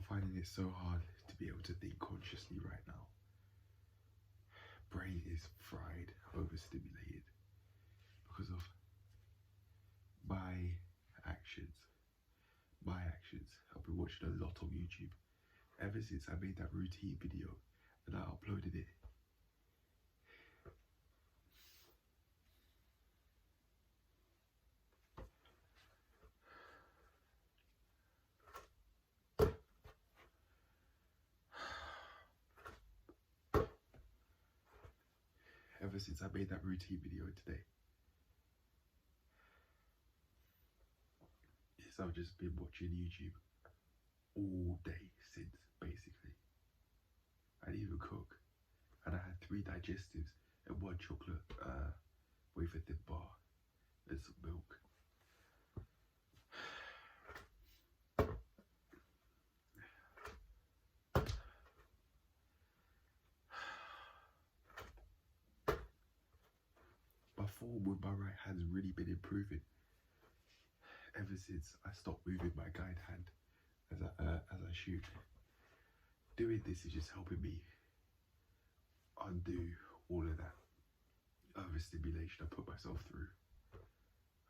finding it so hard to be able to think consciously right now. Brain is fried, overstimulated because of my actions. I've been watching a lot on YouTube ever since I made that routine video and I uploaded it. Ever since I made that routine video today. Yes, I've just been watching YouTube all day since, basically. I didn't even cook. And I had 3 digestives and 1 chocolate wafer thin bar and some milk. My form with my right hand's really been improving ever since I stopped moving my guide hand as I shoot. Doing this is just helping me undo all of that overstimulation I put myself through.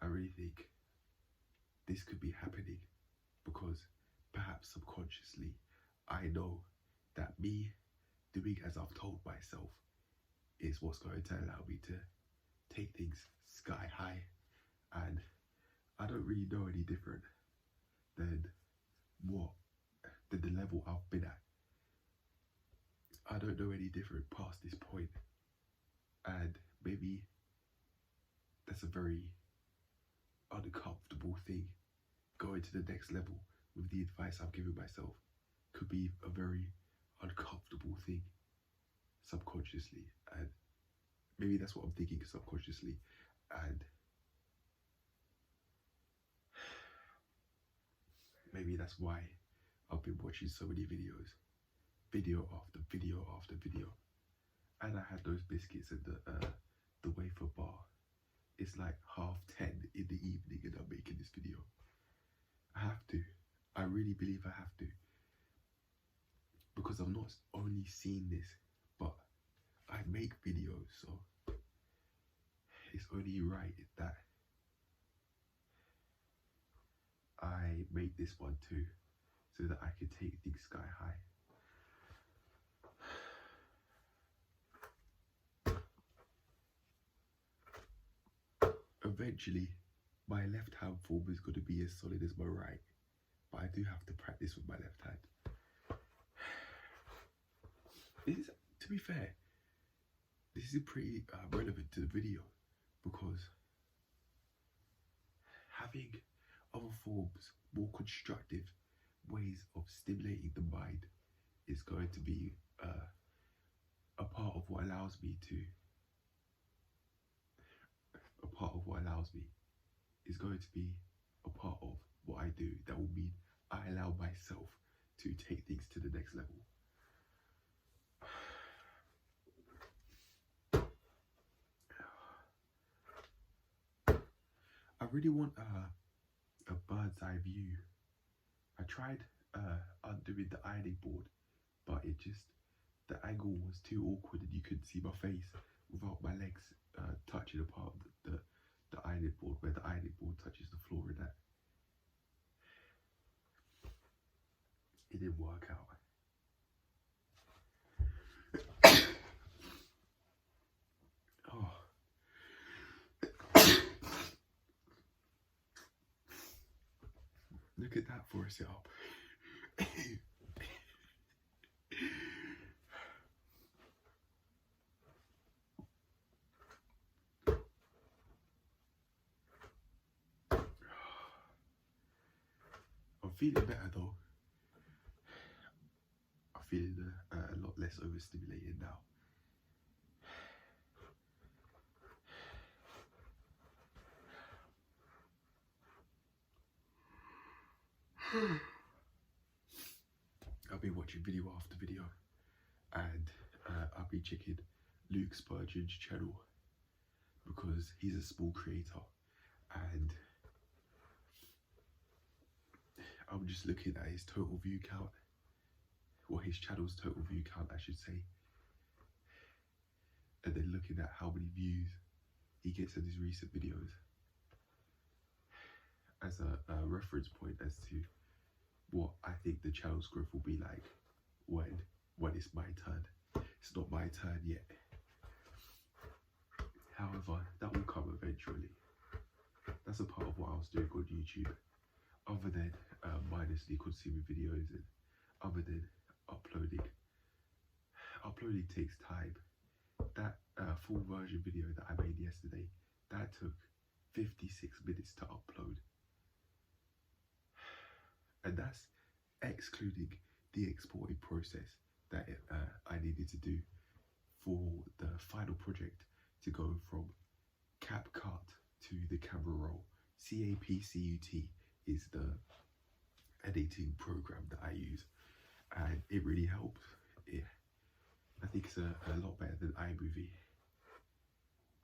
I really think this could be happening because perhaps subconsciously I know that me doing as I've told myself is what's going to allow me to take things sky high, and I don't really know any different than the level I've been at. I don't know any different past this point, and maybe that's a very uncomfortable thing. Going to the next level with the advice I've given myself could be a very uncomfortable thing subconsciously, and maybe that's what I'm thinking subconsciously, and maybe that's why I've been watching so many videos, video after video after video. And I had those biscuits and the wafer bar. It's like 10:30 in the evening and I'm making this video. I have to. I really believe I have to. Because I've not only seen this, but I make videos, so it's only right that I make this one too, so that I can take things sky high. Eventually, my left hand form is going to be as solid as my right, but I do have to practice with my left hand. This is, to be fair, this is pretty relevant to the video, because having other forms, more constructive ways of stimulating the mind is going to be a part of what allows me is going to be a part of what I do. That will mean I allow myself to take things to the next level. I really want a bird's eye view. I tried undoing the ironing board, but the angle was too awkward and you couldn't see my face without my legs touching a part of the ironing board, where the ironing board touches the floor in that. It didn't work out. Oh. Look at that for a setup. I'm feeling better though. I'm feeling a lot less overstimulated now. I've been watching video after video, and I've been checking Luke Spurgeon's channel because he's a small creator, and I'm just looking at his total view count, his channel's total view count, I should say, and then looking at how many views he gets in his recent videos as a reference point as to what I think the channel's growth will be like when it's my turn. It's not my turn yet. However, that will come eventually. That's a part of what I was doing on YouTube, other than mindlessly consuming videos and other than uploading. Uploading takes time. That full version video that I made yesterday, that took 56 minutes to upload. And that's excluding the exporting process that I needed to do for the final project to go from CapCut to the camera roll. CapCut is the editing program that I use, and it really helps. I think it's a lot better than iMovie,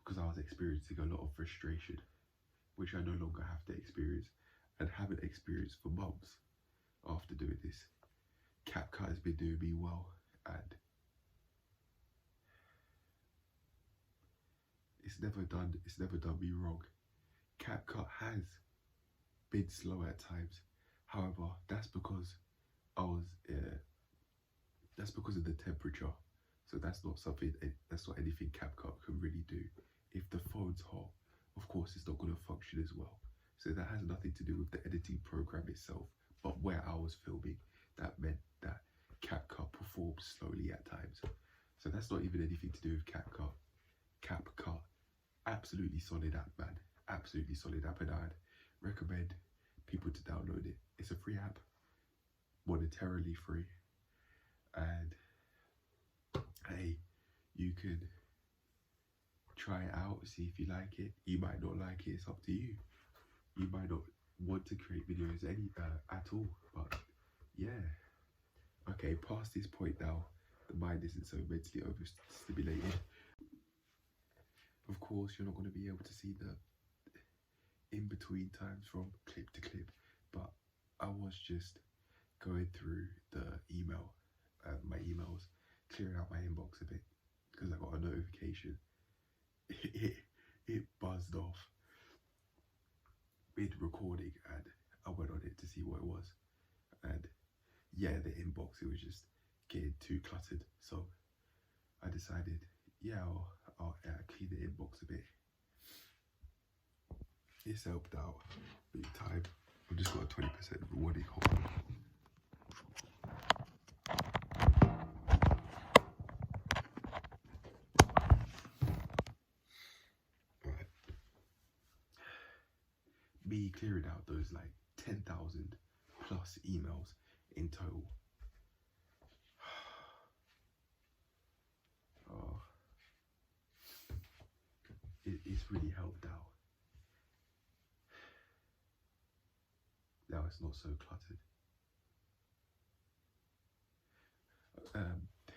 because I was experiencing a lot of frustration, which I no longer have to experience, and haven't experienced for months after doing this. CapCut has been doing me well, and it's never done me wrong. CapCut has been slow at times. However, that's because that's because of the temperature. So that's not anything CapCut can really do. If the phone's hot, of course it's not going to function as well. So that has nothing to do with the editing program itself, but where I was filming, that meant that CapCut performed slowly at times. So that's not even anything to do with CapCut. CapCut, absolutely solid app, man. Absolutely solid app, and I'd recommend people to download it. It's a free app, monetarily free, and hey, you can try it out, see if you like it. You might not like it, it's up to you. You might not want to create videos at all, but yeah. Okay, past this point now, the mind isn't so mentally overstimulated. Of course, you're not going to be able to see the in-between times from clip to clip, but I was just going through my emails, clearing out my inbox a bit, because I got a notification. It buzzed off mid-recording, and I went on it to see what it was, and yeah, the inbox, it was just getting too cluttered, so I decided, yeah, I'll clean the inbox a bit. It's helped out big time. I've just got a 20% rewarding hold. Right. Me clearing out those like 10,000 plus emails in total. Oh, it's really helped out. Now it's not so cluttered.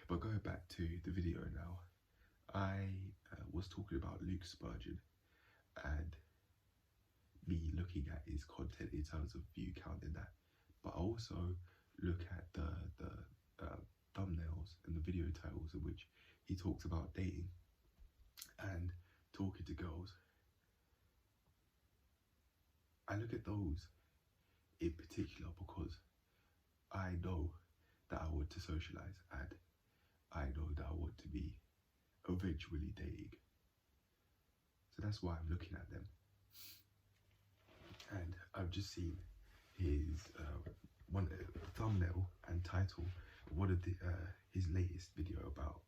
But going back to the video now, I was talking about Luke Spurgeon and me looking at his content in terms of view count and that, but I also look at the thumbnails and the video titles in which he talks about dating and talking to girls. I look at those in particular because I know that I want to socialize, and I know that I want to be eventually dating. So that's why I'm looking at them. And I've just seen his one thumbnail and title of one of his latest video about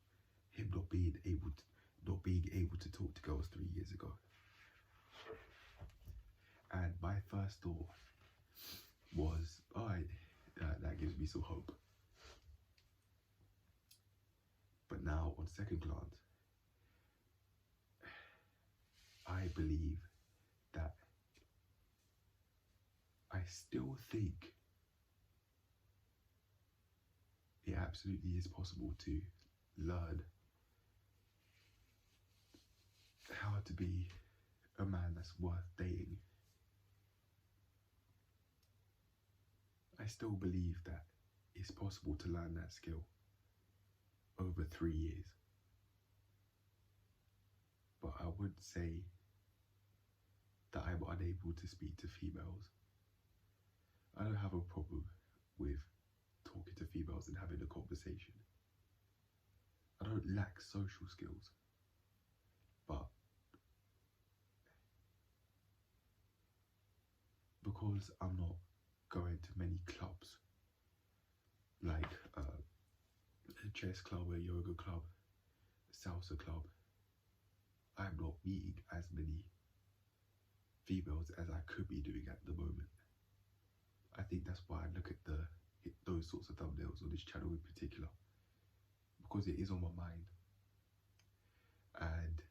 him not being able to talk to girls 3 years ago. And my first thought was, alright, that gives me some hope. But now, on second glance, I believe that I still think it absolutely is possible to learn how to be a man that's worth dating. I still believe that it's possible to learn that skill. over 3 years. But I would say that I'm unable to speak to females. I don't have a problem with talking to females and having a conversation. I don't lack social skills, but because I'm not going to many clubs, like a chess club, a yoga club, a salsa club, I'm not meeting as many females as I could be doing at the moment. I think that's why I look at those sorts of thumbnails on this channel in particular, because it is on my mind, and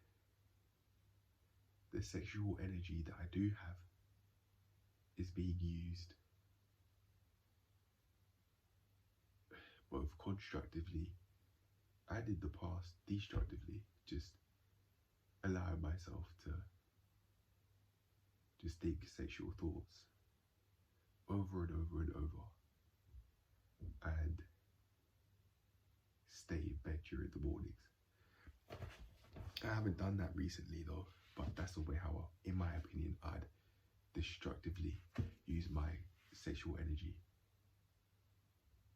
the sexual energy that I do have is being used both constructively and in the past destructively, just allowing myself to just think sexual thoughts over and over and over and stay in bed during the mornings. I haven't done that recently though, but that's the way how, in my opinion, I'd destructively use my sexual energy.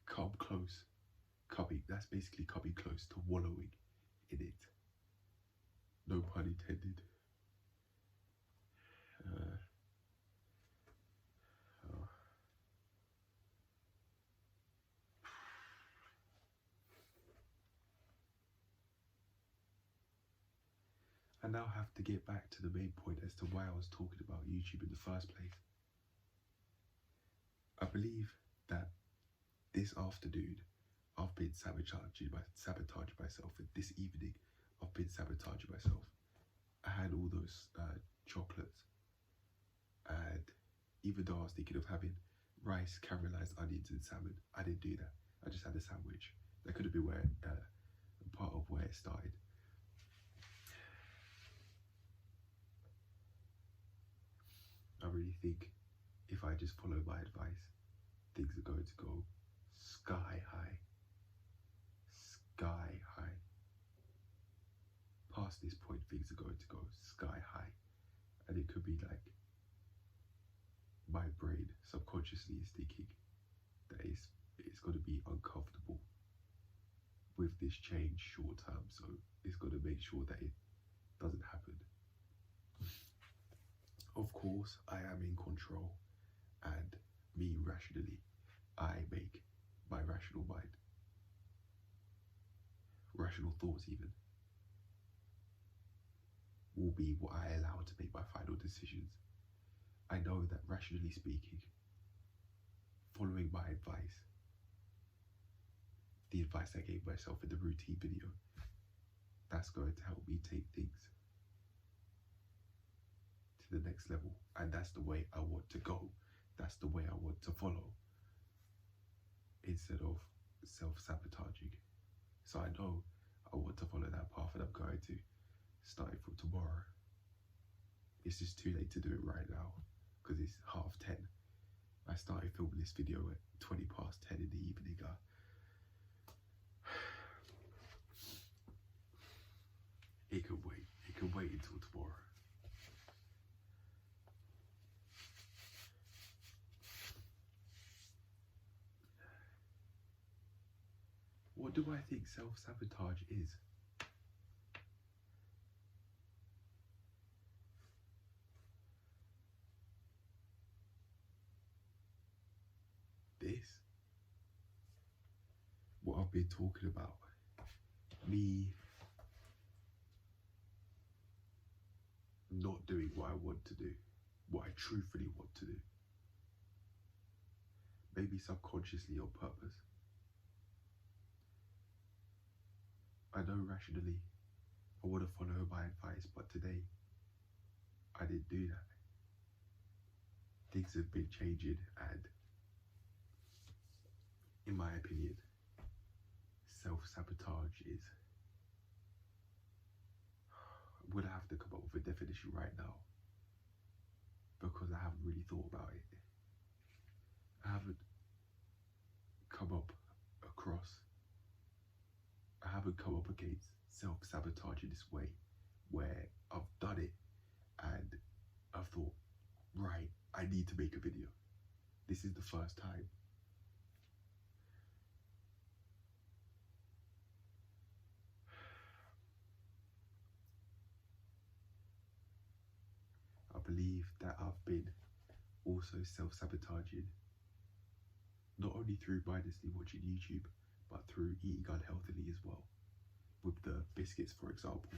Come close, that's basically coming close to wallowing in it. No pun intended. I now have to get back to the main point as to why I was talking about YouTube in the first place. I believe that this afternoon I've been sabotaging myself, and this evening I've been sabotaging myself. I had all those chocolates, and even though I was thinking of having rice, caramelized onions and salmon, I didn't do that. I just had a sandwich. That could have been part of where it started. I really think if I just follow my advice, things are going to go sky high. Sky high. Past this point, things are going to go sky high. And it could be like my brain subconsciously is thinking that it's going to be uncomfortable with this change short term, so it's going to make sure that it doesn't happen. Of course, I am in control, and me rationally, I make my rational mind, rational thoughts even, will be what I allow to make my final decisions. I know that rationally speaking, following my advice, the advice I gave myself in the routine video, that's going to help me take things to the next level, and that's the way I want to go. That's the way I want to follow, instead of self-sabotaging. So I know I want to follow that path, and I'm going to start it from tomorrow. It's just too late to do it right now because it's 10:30. I started filming this video at 10:20 in the evening. It can wait. It can wait until tomorrow. What do I think self-sabotage is? This? What I've been talking about. Me not doing what I want to do. What I truthfully want to do. Maybe subconsciously on purpose. I know rationally I want to follow my advice, but today I didn't do that. Things have been changing, and in my opinion, self-sabotage is, would I have to come up with a definition right now, because I haven't really thought about it. I haven't haven't come up against self-sabotage in this way, where I've done it and I've thought, right, I need to make a video. This is the first time. I believe that I've been also self-sabotaging, not only through mindlessly watching YouTube, but through eating unhealthily as well. With the biscuits, for example,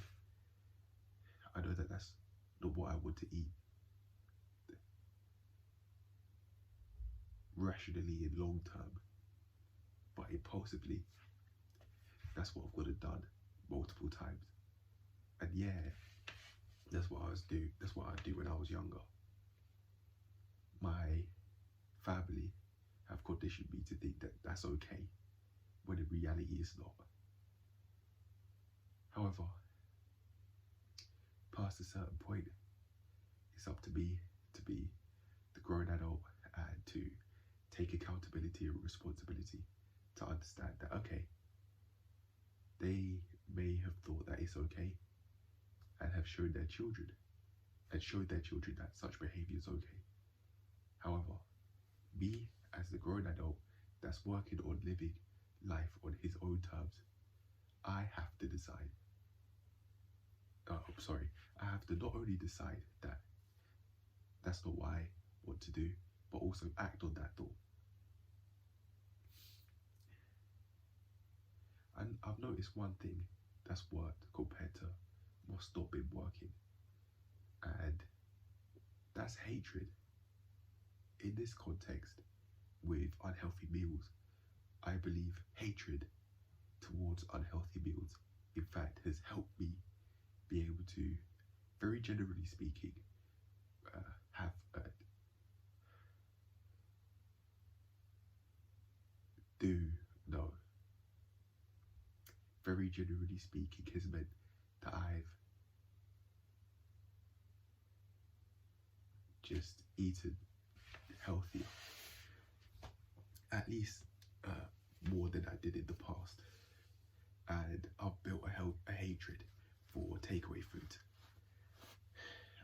I know that that's not what I want to eat. Rationally in long term, but impulsively, that's what I've got to done multiple times. And yeah, that's what I do when I was younger. My family have conditioned me to think that that's okay, when in reality it's not. However, past a certain point, it's up to me to be the grown adult and to take accountability and responsibility, to understand that, okay, they may have thought that it's okay and have shown their children that such behavior is okay. However, me as the grown adult that's working on living life on his own terms, I have to decide. I have to not only decide that that's not what I want to do, but also act on that thought. And I've noticed one thing that's worked compared to what's not been working, and that's hatred. In this context, with unhealthy meals, I believe hatred towards unhealthy meals, in fact, has helped me be able to, very generally speaking, very generally speaking, has meant that I've just eaten healthier, at least more than I did in the past, and I've built a hatred for takeaway food.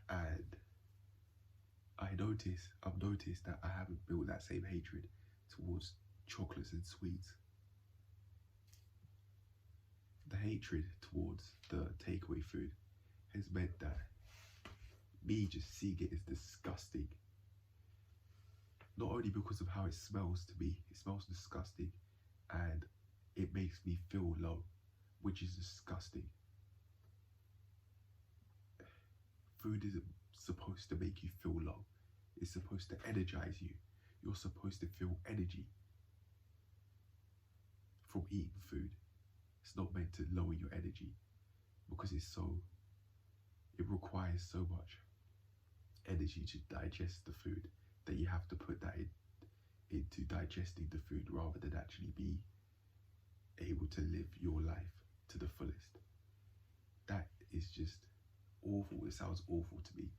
And I've noticed that I haven't built that same hatred towards chocolates and sweets. The hatred towards the takeaway food has meant that me just seeing it is disgusting. Not only because of how it smells to me, it smells disgusting, and it makes me feel low, which is disgusting. Food isn't supposed to make you feel low. It's supposed to energize you. You're supposed to feel energy from eating food. It's not meant to lower your energy, because it requires so much energy to digest the food that you have to put that into digesting the food, rather than actually be able to live your life to the fullest. That is just awful. It sounds awful to me.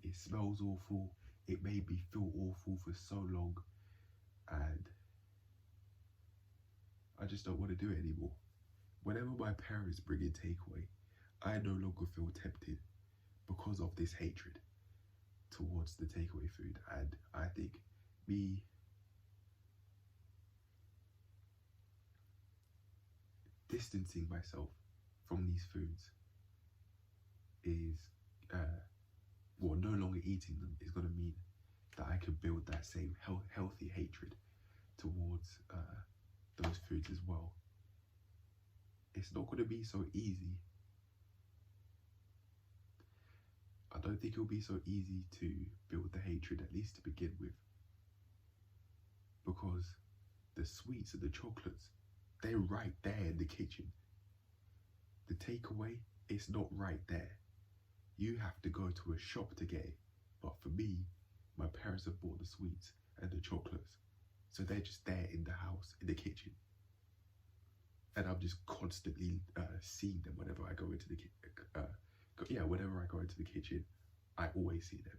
It smells awful. It made me feel awful for so long, and I just don't want to do it anymore. Whenever my parents bring in takeaway, I no longer feel tempted because of this hatred towards the takeaway food. And I think me distancing myself from these foods is, no longer eating them is going to mean that I can build that same healthy hatred towards those foods as well. It's not going to be so easy. I don't think it'll be so easy to build the hatred, at least to begin with, because the sweets and the chocolates, they're right there in the kitchen. The takeaway, it's not right there. You have to go to a shop to get it. But for me, my parents have bought the sweets and the chocolates, so they're just there in the house, in the kitchen. And I'm just constantly seeing them whenever I go into the whenever I go into the kitchen, I always see them.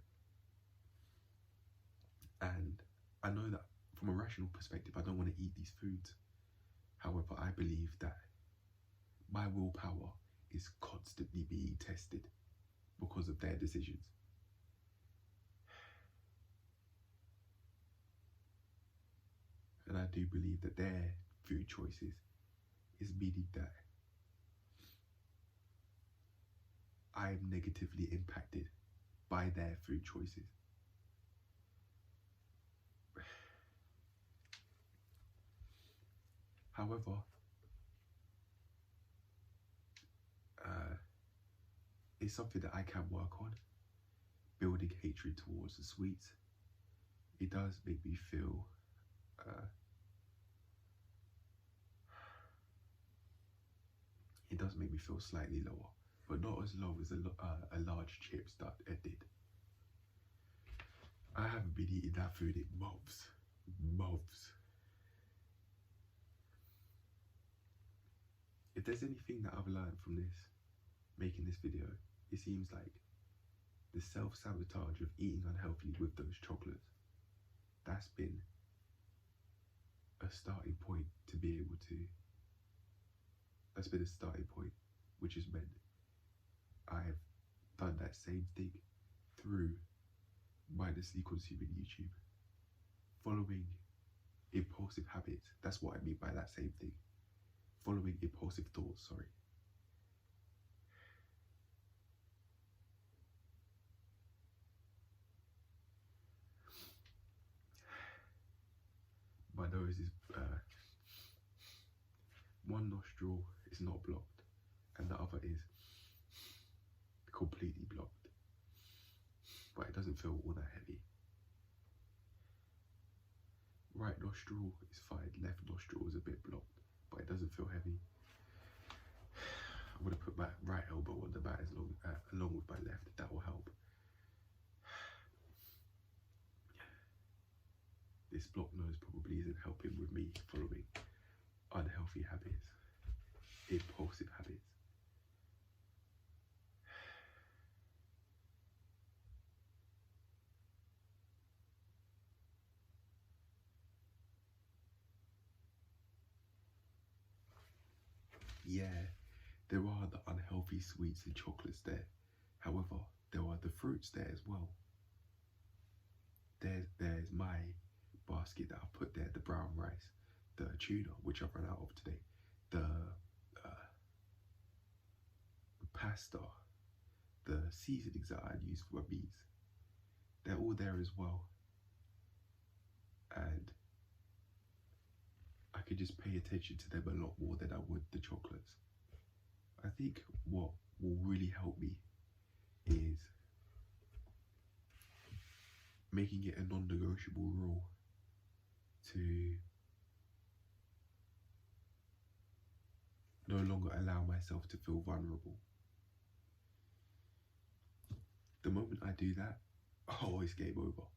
And I know that from a rational perspective, I don't want to eat these foods. However, I believe that my willpower is constantly being tested because of their decisions. And I do believe that their food choices is meaning that I am negatively impacted by their food choices. However, it's something that I can work on, building hatred towards the sweets. It does make me feel slightly lower, but not as low as a large chips that it did. I haven't been eating that food in months. If there's anything that I've learned from making this video, it seems like the self-sabotage of eating unhealthily with those chocolates, that's been a starting point to be able to, that's been a starting point, which has meant I've done that same thing through mindlessly consuming YouTube, following impulsive habits. That's what I mean by that same thing. Following impulsive thoughts, sorry. My nose is, one nostril is not blocked and the other is completely blocked, but it doesn't feel all that heavy. Right nostril is fine, left nostril is a bit blocked, but it doesn't feel heavy. I'm going to put my right elbow on the mat along with my left, that will help. This blocked nose probably isn't helping with me following unhealthy habits, impulsive habits. Yeah, there are the unhealthy sweets and chocolates there. However, there are the fruits there as well. There's my basket that I've put there, the brown rice, the tuna, which I've run out of today, the pasta, the seasonings that I use for my meats. They're all there as well. And I could just pay attention to them a lot more than I would the chocolates. I think what will really help me is making it a non-negotiable rule to no longer allow myself to feel vulnerable. The moment I do that, oh, it's game over.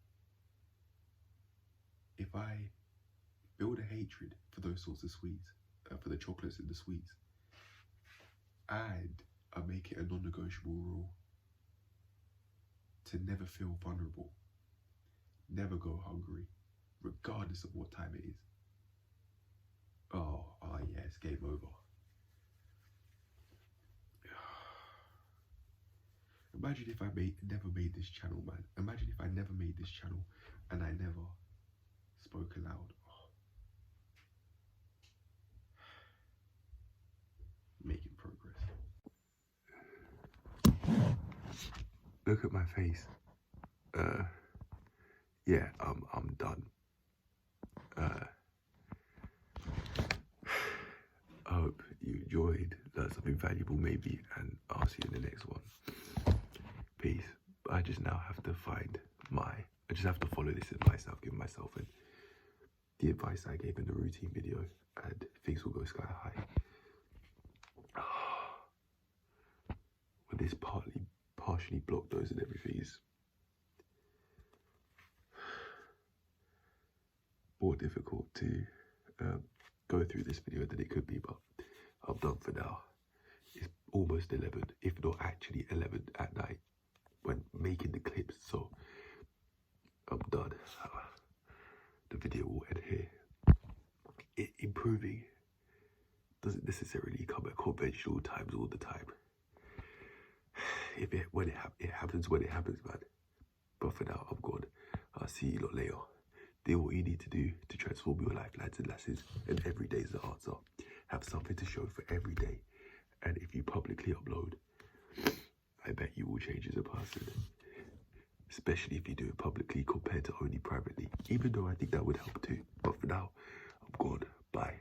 If I build a hatred for those sorts of sweets, for the chocolates and the sweets, and I make it a non-negotiable rule to never feel vulnerable, never go hungry, regardless of what time it is. Oh yeah, it's game over. Imagine if I never made this channel, man. Imagine if I never made this channel and I never spoke aloud. Oh. Making progress. Look at my face. Yeah, I'm done. I hope you enjoyed, learned something valuable maybe, and I'll see you in the next one. Peace. I just now have to I just have to follow this advice I've given myself and the advice I gave in the routine video, and things will go sky high. When this partially blocked those and everything is more difficult to go through this video than it could be, but I'm done for now. It's almost 11, if not actually 11 at night when making the clips, so I'm done. The video will end here. Improving doesn't necessarily come at conventional times all the time. It happens when it happens, man. But for now, I'm gone. I'll see you lot later. Do what you need to do to transform your life, lads and lasses. And every day is the answer. Have something to show for every day. And if you publicly upload, I bet you will change as a person. Especially if you do it publicly compared to only privately. Even though I think that would help too. But for now, I'm gone. Bye.